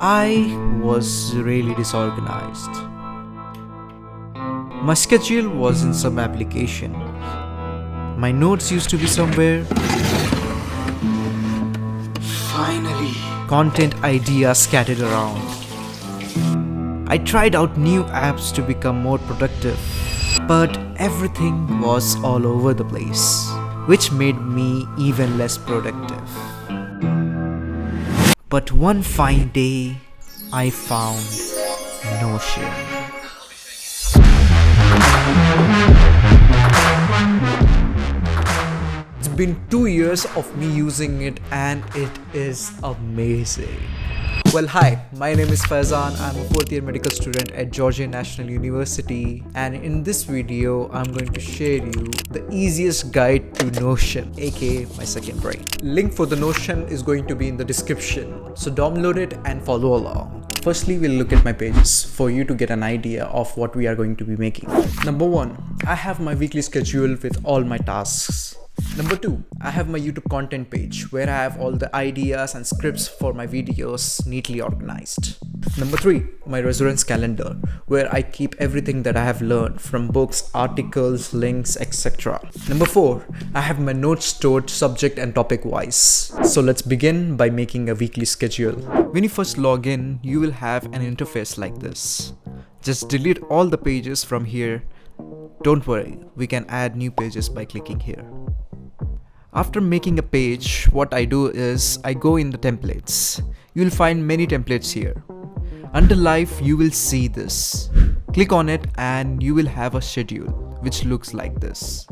I was really disorganized. My schedule was in some application. My notes used to be somewhere. Finally, content ideas scattered around. I tried out new apps to become more productive, but everything was all over the place, which made me even less productive. But one fine day, I found Notion. It's been 2 years of me using it and it is amazing. Well, hi, my name is Fyzan. I'm a 4th year medical student at Georgia National University, and in this video I'm going to share you the easiest guide to Notion, aka my second brain. Link for the Notion is going to be in the description, so download it and follow along. Firstly, we'll look at my pages for you to get an idea of what we are going to be making. Number 1, I have my weekly schedule with all my tasks. Number 2, I have my YouTube content page where I have all the ideas and scripts for my videos neatly organized. Number 3, my reference calendar where I keep everything that I have learned from books, articles, links, etc. Number 4, I have my notes stored subject and topic wise. So let's begin by making a weekly schedule. When you first log in, you will have an interface like this. Just delete all the pages from here. Don't worry, we can add new pages by clicking here. After making a page, what I do is I go in the templates. You will find many templates here. Under life, you will see this. Click on it and you will have a schedule which looks like this.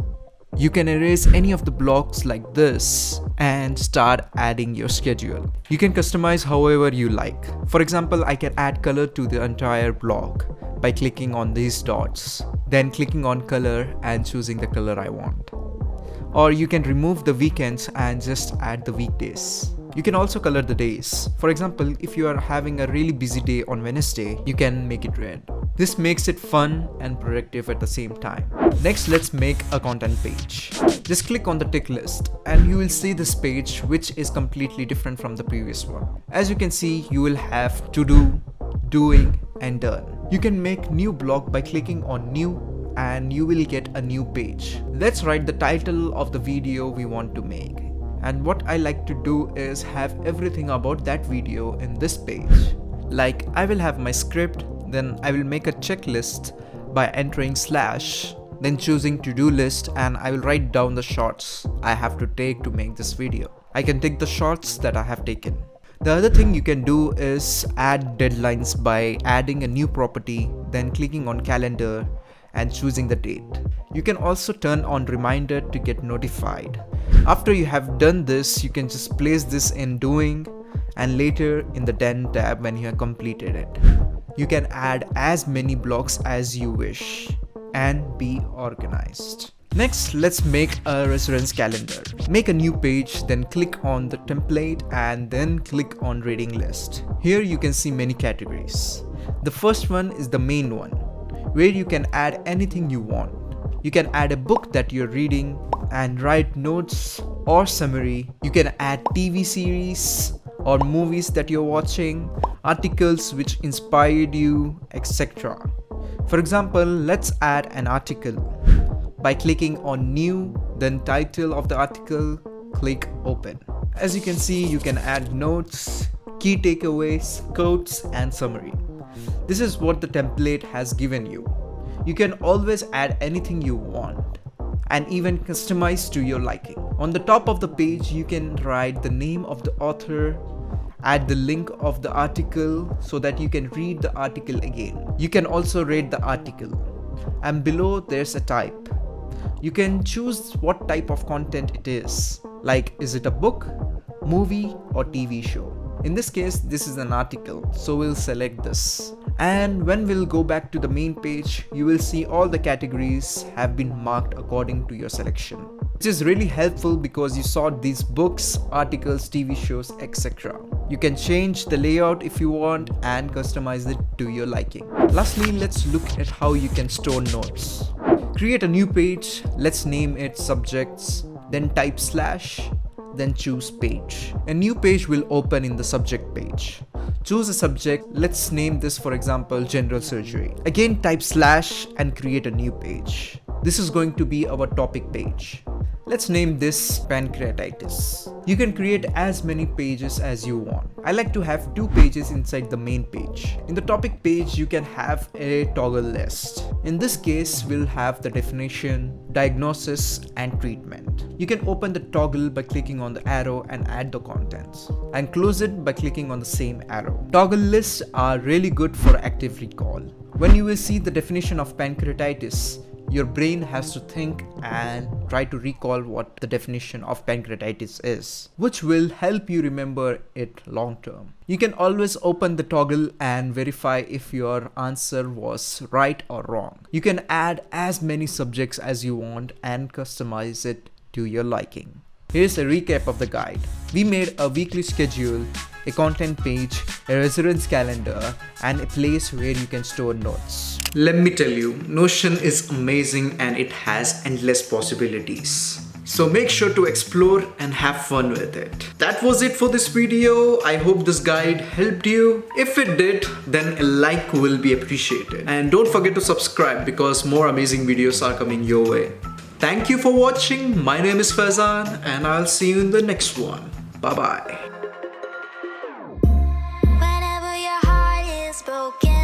You can erase any of the blocks like this and start adding your schedule. You can customize however you like. For example, I can add color to the entire block by clicking on these dots, then clicking on color and choosing the color I want. Or you can remove the weekends and just add the weekdays. You can also color the days. For example, if you are having a really busy day on Wednesday, you can make it red. This makes it fun and productive at the same time. Next, let's make a content page. Just click on the tick list and you will see this page, which is completely different from the previous one. As you can see, you will have to do, doing and done. You can make new block by clicking on new and you will get a new page. Let's write the title of the video we want to make. And what I like to do is have everything about that video in this page. Like I will have my script, then I will make a checklist by entering /, then choosing to-do list, and I will write down the shots I have to take to make this video. I can take the shots that I have taken. The other thing you can do is add deadlines by adding a new property, then clicking on calendar and choosing the date. You can also turn on reminder to get notified. After you have done this, you can just place this in doing and later in the done tab when you have completed it. You can add as many blocks as you wish and be organized. Next, let's make a reference calendar. Make a new page, then click on the template and then click on reading list. Here you can see many categories. The first one is the main one, where you can add anything you want. You can add a book that you're reading and write notes or summary. You can add TV series or movies that you're watching, articles which inspired you, etc. For example, let's add an article. By clicking on new, then title of the article, click open. As you can see, you can add notes, key takeaways, quotes and summary. This is what the template has given you. You can always add anything you want and even customize to your liking. On the top of the page, you can write the name of the author, add the link of the article so that you can read the article again. You can also rate the article. And below there's a type. You can choose what type of content it is. Like, is it a book, movie or TV show? In this case, this is an article, so we'll select this. And when we'll go back to the main page, you will see all the categories have been marked according to your selection. Which is really helpful because you saw these books, articles, TV shows, etc. You can change the layout if you want and customize it to your liking. Lastly, let's look at how you can store notes. Create a new page, let's name it subjects, then type /, then choose page. A new page will open in the subject page. Choose a subject. Let's name this, for example, general surgery. Again, type slash and create a new page. This is going to be our topic page. Let's name this pancreatitis. You can create as many pages as you want. I like to have 2 pages inside the main page. In the topic page, you can have a toggle list. In this case, we'll have the definition, diagnosis, and treatment. You can open the toggle by clicking on the arrow and add the contents, and close it by clicking on the same arrow. Toggle lists are really good for active recall. When you will see the definition of pancreatitis, your brain has to think and try to recall what the definition of pancreatitis is, which will help you remember it long term. You can always open the toggle and verify if your answer was right or wrong. You can add as many subjects as you want and customize it to your liking. Here's a recap of the guide. We made a weekly schedule, a content page, a residence calendar, and a place where you can store notes. Let me tell you, Notion is amazing and it has endless possibilities. So make sure to explore and have fun with it. That was it for this video. I hope this guide helped you. If it did, then a like will be appreciated. And don't forget to subscribe because more amazing videos are coming your way. Thank you for watching. My name is Fyzan and I'll see you in the next one. Bye bye. Whenever your heart is broken.